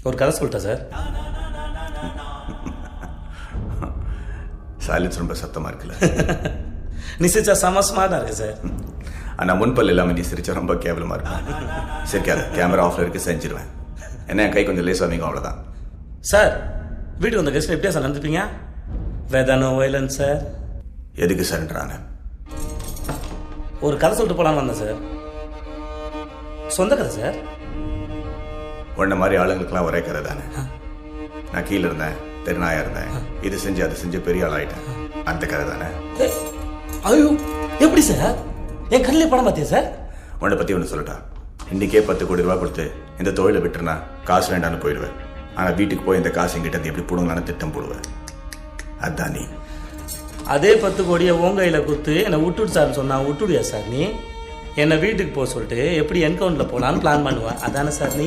ஒரு கதை சொல்லிட்டேன் சார். சைலன்ஸ் ரொம்ப சத்தமாக இருக்குல்ல? நீ சிரிச்சா செம ஸ்மார்ட்டாக இருக்கு சார். ஆனால் முன்பல் இல்லாமல் நீ சிரிச்சா ரொம்ப கேவலமாக இருக்கும். சிரிக்காத, கேமரா ஆஃப்ல இருக்கு, செஞ்சிருவேன். என்ன என் கை கொஞ்சம் லேசாக வைங்க, அவ்வளோதான். சார் வீட்டுக்கு வந்த கெஸ்ட் எப்படியா சார் நடந்துப்பீங்க? வேதானோ வைலன்ஸ் சார். எதுக்கு சரண்டரான? ஒரு கதை சொல்லிட்டு போலான்னு வந்தேன் சார். சொந்த கதை சார். உன்ன மாதிரி ஆளுங்களுக்குலாம் ஒரே கதை தானே. நான் கீழே இருந்தேன், தெருநாயா இருந்தேன், இது செஞ்சு அது செஞ்சு பெரிய ஆள் ஆயிட்டேன், அந்த கதை தானே. ஐயோ எப்படி சார்? என் கண்ணிலே படம் பார்த்தியா சார்? உன்னை பற்றி ஒன்று சொல்லட்டா? இன்றைக்கே 10 கோடி ரூபா கொடுத்து இந்த தொழிலை விட்டுருனா காசு வேண்டான்னு போயிடுவேன். ஆனால் வீட்டுக்கு போய் இந்த காசு எங்கிட்ட எப்படி போடுங்களான்னு திட்டம் போடுவேன். அதுதான் நீ. அதே 10 கோடியை உன் கையில் கொடுத்து என்னை விட்டுடு சார்னு சொன்னா விட்டுடுயா சார்? நீ என்னை வீட்டுக்கு போக சொல்லிட்டு எப்படி என்கவுண்டரில் போகலான்னு பிளான் பண்ணுவேன், அதானே சார் நீ?